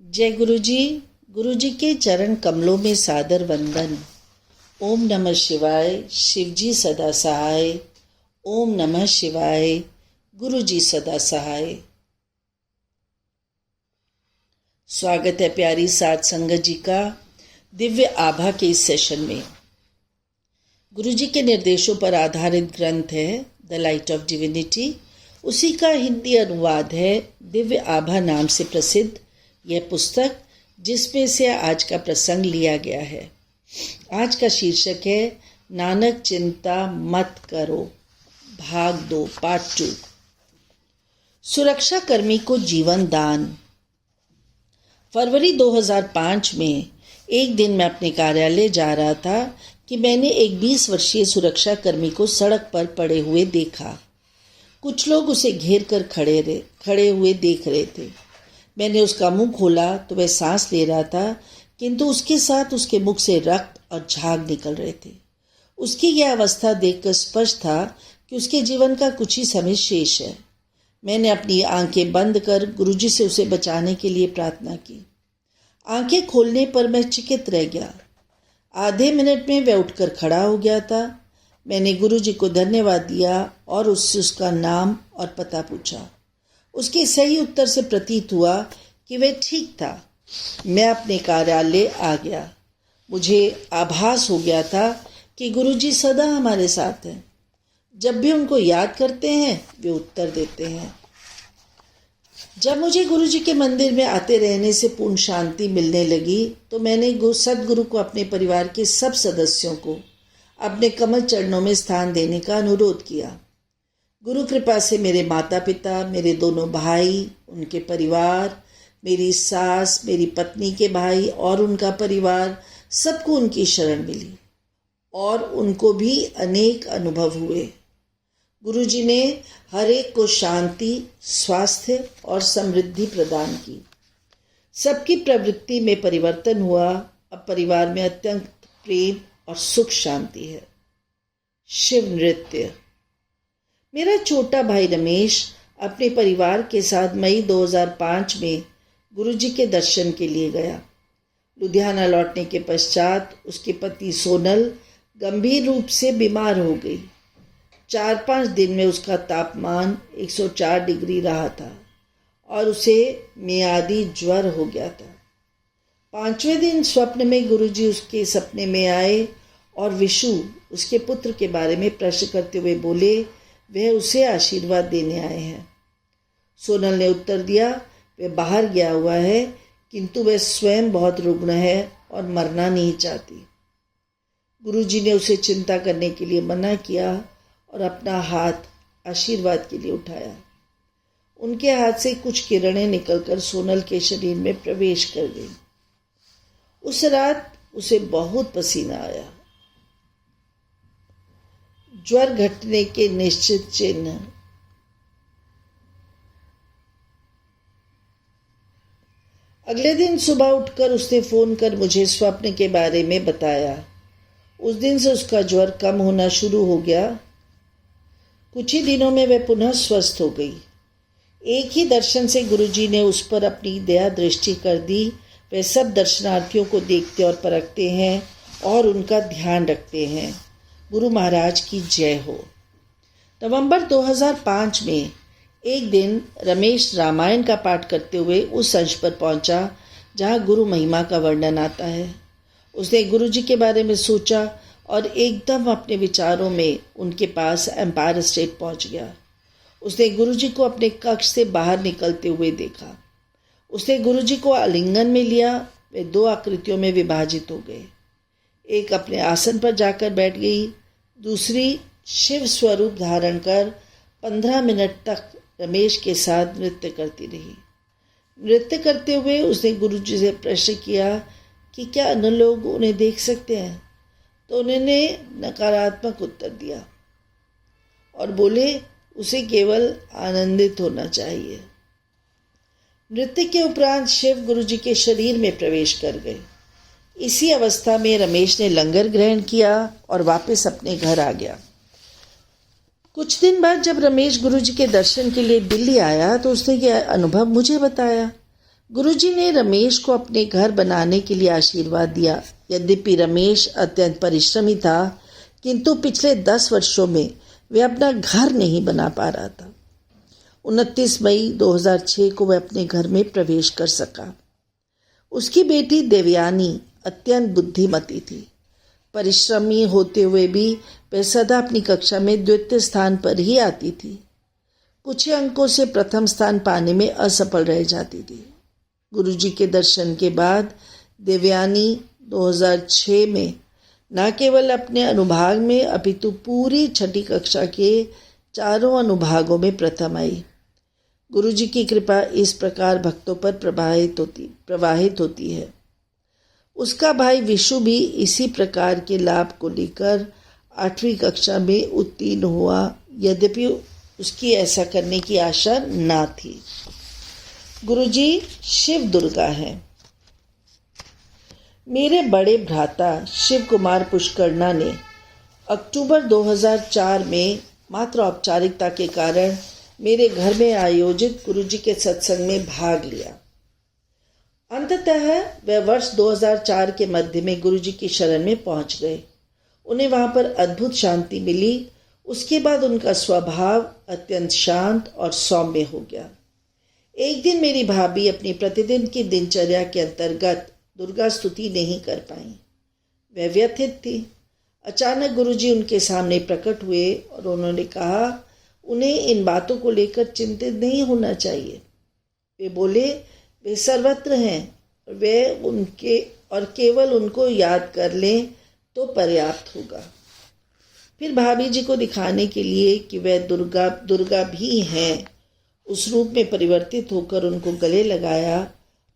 जय गुरु जी के चरण कमलों में सादर वंदन। ओम नमः शिवाय, शिव जी सदा सहाय। ओम नमः शिवाय, गुरु जी सदा सहाय। स्वागत है प्यारी साध संगत जी का दिव्य आभा के इस सेशन में। गुरु जी के निर्देशों पर आधारित ग्रंथ है द लाइट ऑफ डिविनिटी। उसी का हिंदी अनुवाद है दिव्य आभा नाम से प्रसिद्ध यह पुस्तक, जिसमें से आज का प्रसंग लिया गया है। आज का शीर्षक है नानक चिंता मत करो, भाग 2 पार्ट 2। सुरक्षा कर्मी को जीवन दान। फरवरी 2005 में एक दिन मैं अपने कार्यालय जा रहा था कि मैंने एक 20 वर्षीय सुरक्षा कर्मी को सड़क पर पड़े हुए देखा। कुछ लोग उसे घेर कर खड़े हुए देख रहे थे। मैंने उसका मुंह खोला तो वह सांस ले रहा था, किंतु उसके साथ उसके मुख से रक्त और झाग निकल रहे थे। उसकी यह अवस्था देखकर स्पष्ट था कि उसके जीवन का कुछ ही समय शेष है। मैंने अपनी आंखें बंद कर गुरुजी से उसे बचाने के लिए प्रार्थना की। आंखें खोलने पर मैं चकित रह गया। आधे मिनट में वह उठकर खड़ा हो गया था। मैंने गुरुजी को धन्यवाद दिया और उससे उसका नाम और पता पूछा। उसके सही उत्तर से प्रतीत हुआ कि वह ठीक था। मैं अपने कार्यालय आ गया। मुझे आभास हो गया था कि गुरुजी सदा हमारे साथ हैं। जब भी उनको याद करते हैं वे उत्तर देते हैं। जब मुझे गुरुजी के मंदिर में आते रहने से पूर्ण शांति मिलने लगी तो मैंने सद्गुरु को अपने परिवार के सब सदस्यों को अपने कमल चरणों में स्थान देने का अनुरोध किया। गुरु कृपा से मेरे माता पिता, मेरे दोनों भाई, उनके परिवार, मेरी सास, मेरी पत्नी के भाई और उनका परिवार, सबको उनकी शरण मिली और उनको भी अनेक अनुभव हुए। गुरुजी ने हर एक को शांति, स्वास्थ्य और समृद्धि प्रदान की। सबकी प्रवृत्ति में परिवर्तन हुआ। अब परिवार में अत्यंत प्रेम और सुख शांति है। शिव नृत्य। मेरा छोटा भाई रमेश अपने परिवार के साथ मई 2005 में गुरुजी के दर्शन के लिए गया। लुधियाना लौटने के पश्चात उसकी पत्नी सोनल गंभीर रूप से बीमार हो गई। 4-5 दिन में उसका तापमान 104 डिग्री रहा था और उसे मियादी ज्वर हो गया था। 5वें दिन स्वप्न में गुरुजी उसके सपने में आए और विशु, उसके पुत्र के बारे में प्रश्न करते हुए बोले वह उसे आशीर्वाद देने आए हैं। सोनल ने उत्तर दिया वह बाहर गया हुआ है, किंतु वह स्वयं बहुत रुग्ण है और मरना नहीं चाहती। गुरुजी ने उसे चिंता करने के लिए मना किया और अपना हाथ आशीर्वाद के लिए उठाया। उनके हाथ से कुछ किरणें निकलकर सोनल के शरीर में प्रवेश कर गई। उस रात उसे बहुत पसीना आया। ज्वर घटने के निश्चित चिन्ह। अगले दिन सुबह उठकर उसने फोन कर मुझे स्वप्न के बारे में बताया। उस दिन से उसका ज्वर कम होना शुरू हो गया। कुछ ही दिनों में वह पुनः स्वस्थ हो गई। एक ही दर्शन से गुरुजी ने उस पर अपनी दया दृष्टि कर दी। वे सब दर्शनार्थियों को देखते और परखते हैं और उनका ध्यान रखते हैं। गुरु महाराज की जय हो। नवंबर 2005 में एक दिन रमेश रामायण का पाठ करते हुए उस अंश पर पहुंचा जहां गुरु महिमा का वर्णन आता है। उसने गुरुजी के बारे में सोचा और एकदम अपने विचारों में उनके पास एम्पायर स्टेट पहुंच गया। उसने गुरुजी को अपने कक्ष से बाहर निकलते हुए देखा। उसने गुरुजी को आलिंगन में लिया। वे 2 आकृतियों में विभाजित हो गए। एक अपने आसन पर जाकर बैठ गई, दूसरी शिव स्वरूप धारण कर 15 मिनट तक रमेश के साथ नृत्य करती रही। नृत्य करते हुए उसने गुरुजी से प्रश्न किया कि क्या अन्य लोग उन्हें देख सकते हैं, तो उन्होंने नकारात्मक उत्तर दिया और बोले उसे केवल आनंदित होना चाहिए। नृत्य के उपरांत शिव गुरुजी के शरीर में प्रवेश कर गए। इसी अवस्था में रमेश ने लंगर ग्रहण किया और वापस अपने घर आ गया। कुछ दिन बाद जब रमेश गुरुजी के दर्शन के लिए दिल्ली आया तो उसने यह अनुभव मुझे बताया। गुरुजी ने रमेश को अपने घर बनाने के लिए आशीर्वाद दिया। यद्यपि रमेश अत्यंत परिश्रमी था, किंतु पिछले 10 वर्षों में वह अपना घर नहीं बना पा रहा था। 29 मई 2006 को वह अपने घर में प्रवेश कर सका। उसकी बेटी देवयानी अत्यंत बुद्धिमती थी। परिश्रमी होते हुए भी वह सदा अपनी कक्षा में द्वितीय स्थान पर ही आती थी। कुछ ही अंकों से प्रथम स्थान पाने में असफल रह जाती थी। गुरुजी के दर्शन के बाद देवयानी 2006 में न केवल अपने अनुभाग में अपितु पूरी छठी कक्षा के चारों अनुभागों में प्रथम आई। गुरुजी की कृपा इस प्रकार भक्तों पर प्रवाहित होती है। उसका भाई विशु भी इसी प्रकार के लाभ को लेकर 8वीं कक्षा में उत्तीर्ण हुआ, यद्यपि उसकी ऐसा करने की आशा ना थी। गुरुजी शिव दुर्गा हैं। मेरे बड़े भ्राता शिव कुमार पुष्करना ने अक्टूबर 2004 में मात्र औपचारिकता के कारण मेरे घर में आयोजित गुरुजी के सत्संग में भाग लिया। अंततः वे वर्ष 2004 के मध्य में गुरुजी की शरण में पहुंच गए। उन्हें वहां पर अद्भुत शांति मिली। उसके बाद उनका स्वभाव अत्यंत शांत और सौम्य हो गया। एक दिन मेरी भाभी अपनी प्रतिदिन की दिनचर्या के अंतर्गत दुर्गा स्तुति नहीं कर पाई। वह व्यथित थी। अचानक गुरुजी उनके सामने प्रकट हुए और उन्होंने कहा उन्हें इन बातों को लेकर चिंतित नहीं होना चाहिए। वे बोले वे सर्वत्र हैं, वे उनके और केवल उनको याद कर लें तो पर्याप्त होगा। फिर भाभी जी को दिखाने के लिए कि वह दुर्गा भी हैं, उस रूप में परिवर्तित होकर उनको गले लगाया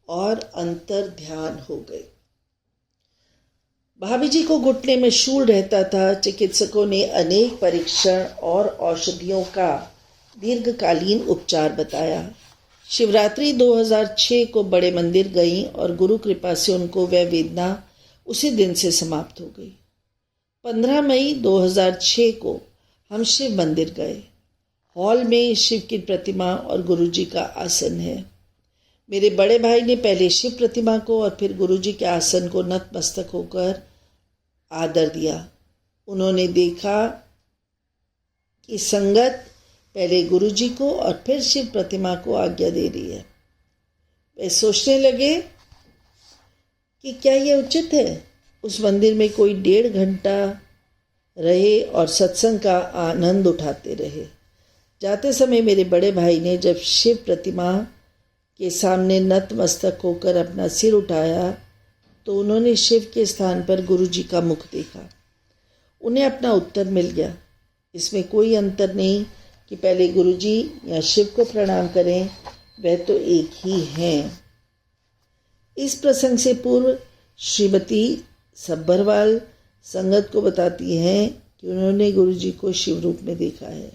और अंतर ध्यान हो गए। भाभी जी को घुटने में शूल रहता था। चिकित्सकों ने अनेक परीक्षण और औषधियों का दीर्घकालीन उपचार बताया। शिवरात्रि 2006 को बड़े मंदिर गईं और गुरु कृपा से उनको वह वेदना उसी दिन से समाप्त हो गई। 15 मई 2006 को हम शिव मंदिर गए। हॉल में शिव की प्रतिमा और गुरुजी का आसन है। मेरे बड़े भाई ने पहले शिव प्रतिमा को और फिर गुरुजी के आसन को नतमस्तक होकर आदर दिया। उन्होंने देखा कि संगत पहले गुरुजी को और फिर शिव प्रतिमा को आज्ञा दे रही है। वे सोचने लगे कि क्या यह उचित है उस मंदिर में कोई 1.5 घंटा रहे और सत्संग का आनंद उठाते रहे। जाते समय मेरे बड़े भाई ने जब शिव प्रतिमा के सामने नतमस्तक होकर अपना सिर उठाया तो उन्होंने शिव के स्थान पर गुरुजी का मुख देखा। उन्हें अपना उत्तर मिल गया। इसमें कोई अंतर नहीं कि पहले गुरुजी या शिव को प्रणाम करें, वह तो एक ही हैं। इस प्रसंग से पूर्व श्रीमती सब्बरवाल संगत को बताती हैं कि उन्होंने गुरुजी को शिव रूप में देखा है।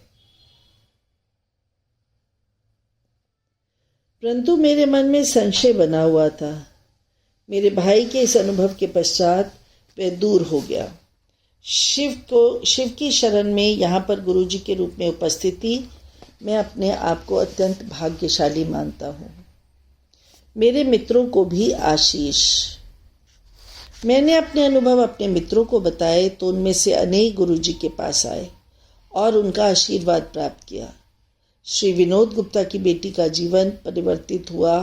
परंतु मेरे मन में संशय बना हुआ था। मेरे भाई के इस अनुभव के पश्चात वह दूर हो गया। शिव की शरण में यहाँ पर गुरुजी के रूप में उपस्थिति मैं अपने आप को अत्यंत भाग्यशाली मानता हूँ। मेरे मित्रों को भी आशीष। मैंने अपने अनुभव अपने मित्रों को बताए तो उनमें से अनेक गुरुजी के पास आए और उनका आशीर्वाद प्राप्त किया। श्री विनोद गुप्ता की बेटी का जीवन परिवर्तित हुआ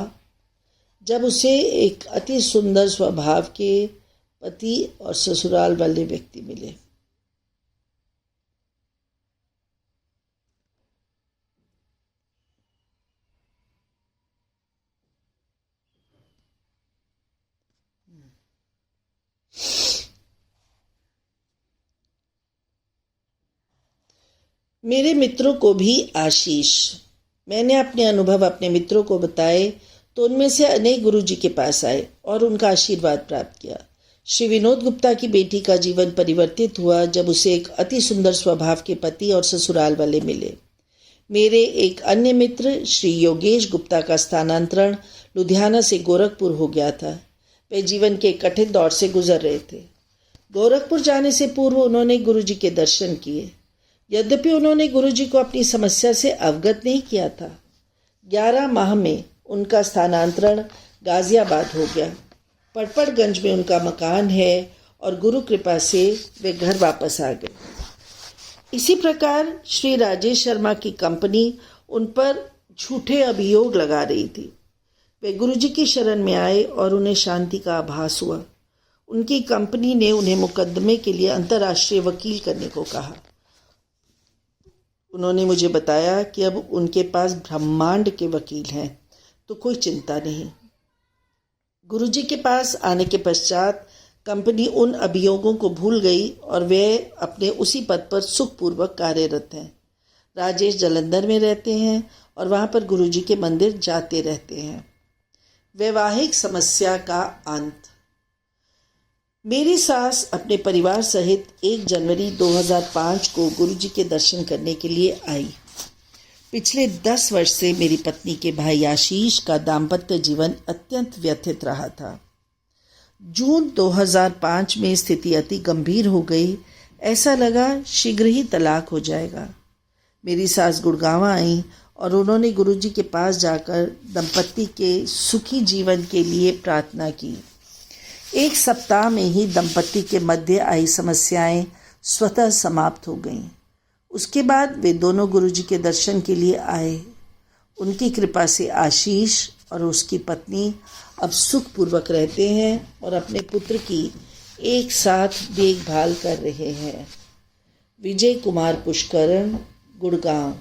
जब उसे एक अति सुंदर स्वभाव के पति और ससुराल वाले व्यक्ति मिले। मेरे मित्रों को भी आशीष। मैंने अपने अनुभव अपने मित्रों को बताए तो उनमें से अनेक गुरुजी के पास आए और उनका आशीर्वाद प्राप्त किया। श्री विनोद गुप्ता की बेटी का जीवन परिवर्तित हुआ जब उसे एक अति सुंदर स्वभाव के पति और ससुराल वाले मिले। मेरे एक अन्य मित्र श्री योगेश गुप्ता का स्थानांतरण लुधियाना से गोरखपुर हो गया था। वे जीवन के कठिन दौर से गुजर रहे थे। गोरखपुर जाने से पूर्व उन्होंने गुरुजी के दर्शन किए। यद्यपि उन्होंने गुरुजी को अपनी समस्या से अवगत नहीं किया था। 11 माह में उनका स्थानांतरण गाजियाबाद हो गया। पड़पड़गंज में उनका मकान है और गुरु कृपा से वे घर वापस आ गए। इसी प्रकार श्री राजेश शर्मा की कंपनी उन पर झूठे अभियोग लगा रही थी। वे गुरुजी की शरण में आए और उन्हें शांति का आभास हुआ। उनकी कंपनी ने उन्हें मुकदमे के लिए अंतर्राष्ट्रीय वकील करने को कहा। उन्होंने मुझे बताया कि अब उनके पास ब्रह्मांड के वकील हैं, तो कोई चिंता नहीं। गुरुजी के पास आने के पश्चात कंपनी उन अभियोगों को भूल गई और वे अपने उसी पद पर सुखपूर्वक कार्यरत हैं। राजेश जालंधर में रहते हैं और वहाँ पर गुरुजी के मंदिर जाते रहते हैं। वैवाहिक समस्या का अंत। मेरी सास अपने परिवार सहित 1 जनवरी 2005 को गुरुजी के दर्शन करने के लिए आई। पिछले 10 वर्ष से मेरी पत्नी के भाई आशीष का दाम्पत्य जीवन अत्यंत व्यथित रहा था। जून 2005 में स्थिति अति गंभीर हो गई। ऐसा लगा शीघ्र ही तलाक हो जाएगा। मेरी सास गुड़गांव आई और उन्होंने गुरुजी के पास जाकर दंपति के सुखी जीवन के लिए प्रार्थना की। 1 सप्ताह में ही दंपति के मध्य आई समस्याएं स्वतः समाप्त हो गईं। उसके बाद वे दोनों गुरुजी के दर्शन के लिए आए। उनकी कृपा से आशीष और उसकी पत्नी अब सुखपूर्वक रहते हैं और अपने पुत्र की एक साथ देखभाल कर रहे हैं। विजय कुमार पुष्करण, गुड़गांव।